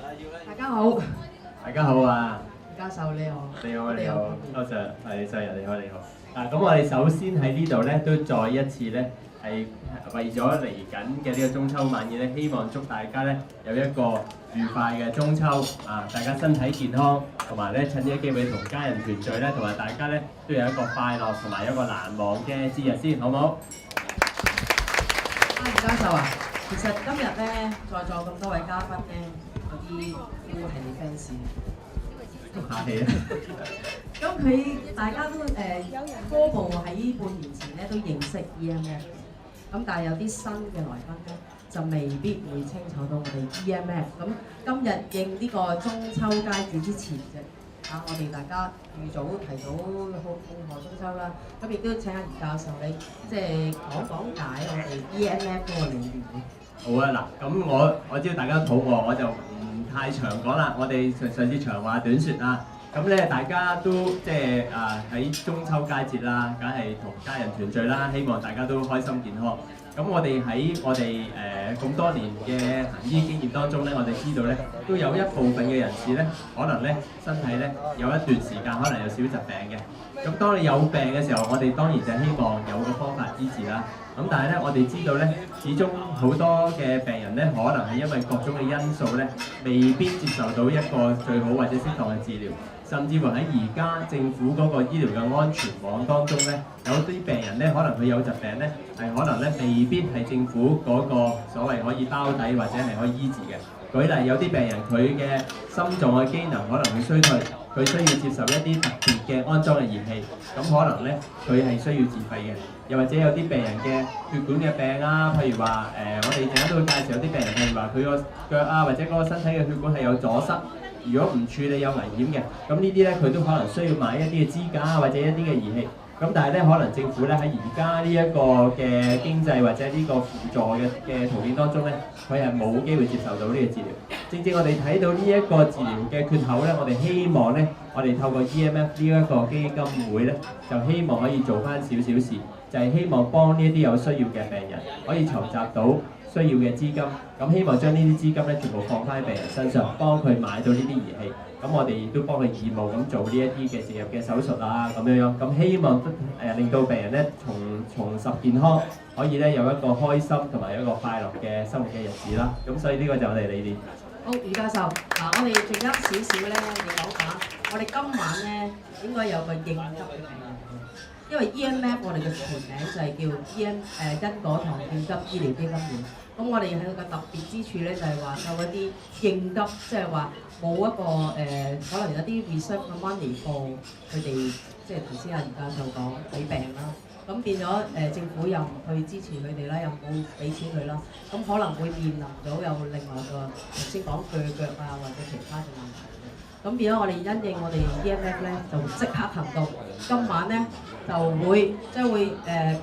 大家好，大家好啊！教授你好，你好，你好，多謝係世人，你好，你好。咁我哋首先喺呢度咧，都再一次咧係為咗嚟緊嘅呢個中秋晚宴咧，希望祝大家咧有一個愉快嘅中秋啊！大家身體健康，同埋咧趁呢個機會同家人團聚咧，同埋大家咧都有一個快樂同埋一個難忘嘅節日先，好唔好？余教授啊，其實今日咧在座咁多位嘉賓咧，有啲都係你 fans。客氣啦。咁佢大家都初步喺半年前咧都認識 EMF， 咁但係有啲新嘅來賓咧就未必會清楚到我哋 EMF。咁今日應呢個中秋佳節之前啫，我哋大家預早提早慶賀中秋啦。咁亦都請阿余教授你即係講解我哋 EMF 嗰個理念。好啊，嗱，咁我知道大家肚餓，我就唔太長講啦。我哋上次長話短説啊。咁咧，大家都即係喺中秋佳節啦，梗係同家人團聚啦，希望大家都開心健康。咁我哋喺我哋咁多年嘅行醫經驗當中咧，我哋知道咧都有一部分嘅人士咧，可能咧身體咧有一段時間可能有少少疾病嘅。咁當你有病嘅時候，我哋當然就希望有個方法醫治啦。咁但係咧，我哋知道咧，始終好多嘅病人咧，可能係因為各種嘅因素咧，未必接受到一個最好或者適當嘅治療。甚至乎喺而家政府嗰個醫療嘅安全網當中咧，有啲病人咧，可能佢有疾病咧，係可能咧未必係政府嗰個所謂可以包底或者係可以醫治嘅。舉例，有啲病人佢嘅心臟嘅機能可能會衰退，佢需要接受一啲特別嘅安裝嘅儀器，咁可能咧佢係需要自費嘅。又或者有啲病人嘅血管嘅病啊，譬如話我哋陣間都會介紹有啲病人，譬如話佢個腳啊或者嗰個身體嘅血管係有阻塞。如果唔處理有危險嘅，咁呢啲咧佢都可能需要買一啲嘅支架啊，或者一啲嘅儀器。咁但係咧，可能政府咧喺而家呢一個嘅經濟或者呢個輔助嘅途徑當中咧，佢係冇機會接受到呢個治療。正正我哋睇到呢一個治療嘅缺口咧，我哋希望咧，我哋透過 EMF 呢一個基金會咧，就希望可以做翻少少事，就係希望幫呢一啲有需要嘅病人可以籌集到需要嘅資金，咁希望將呢啲資金咧全部放翻喺病人身上，幫佢買到呢啲儀器。咁我哋亦都幫佢義務咁做呢一啲嘅植入嘅手術啊，咁樣樣。咁希望令到病人咧重拾健康，可以咧有一個開心同埋一個快樂嘅生活嘅日子啦。咁所以呢個就係我哋理念。好，余教授，我哋剩翻少少咧，你講下，我哋今晚咧應該有個應急嘅病人。因為 EMF 我哋嘅全名就係叫因果堂應急醫療基金會。咁我哋喺個特別之處咧，就係話有一啲應急，即係話冇一個可能有啲 reserve 嘅 money for 佢哋，即係頭先阿余教授講睇病啦。咁變咗政府又唔去支持佢哋啦，又冇俾錢佢啦。咁可能會面臨到有另外個頭先講鋸腳啊或者其他嘅問題。咁變咗我哋因應我哋 EMF 咧，就即刻行動。今晚咧就將會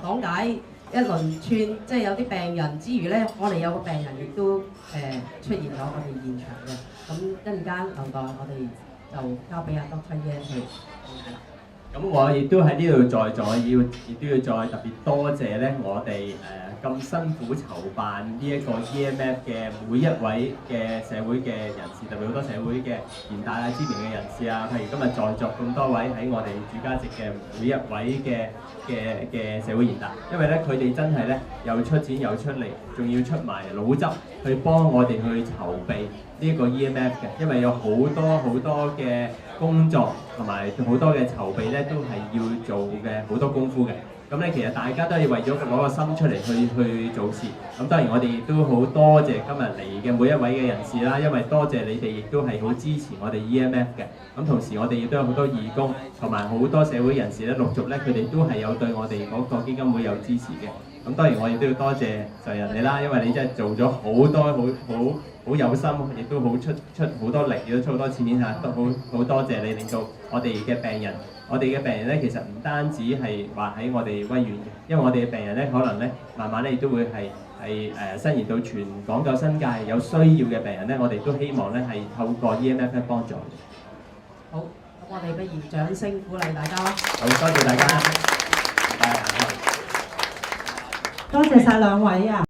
講解一輪串，即係有啲病人之餘咧，我哋有個病人亦都出現咗我哋現場嘅。咁一陣間留待我哋就交俾阿 Dr. Yan 去講解啦。咁我亦都喺呢度在座，亦都要再特別多謝咧，我哋咁辛苦籌辦呢一個 EMF 嘅每一位嘅社會嘅人士，特別好多社會嘅賢達啊、知名嘅人士啊，譬如今日在座咁多位喺我哋主家席嘅每一位嘅社會賢達，因為咧佢哋真係咧又出錢又出力，仲要出埋腦汁去幫我哋去籌備呢一個 EMF 嘅，因為有好多嘅工作同埋好多嘅籌備咧，都係要做嘅好多功夫嘅。咁咧，其實大家都係為咗攞個心出嚟去做事。咁當然我哋亦都好多謝今日嚟嘅每一位嘅人士啦，因為多謝你哋亦都係好支持我哋 EMF 嘅。咁同時我哋亦都有好多義工同埋好多社會人士咧，陸續咧佢哋都係有對我哋嗰個基金會有支持嘅。咁當然我亦都要多謝就人哋啦，因為你真係做咗好多好有心，亦都好出好多力，亦都出好多錢嚇，都好多謝你，令到我哋嘅病人。我哋嘅病人咧，其實唔單止係話喺我哋威院嘅，因為我哋嘅病人咧，可能咧慢慢咧亦都會係伸延到全港九新界有需要嘅病人咧，我哋都希望咧係透過 EMF 咧幫助。好，咁我哋不如掌聲鼓勵大家啦。好，多謝大家。多謝晒兩位啊！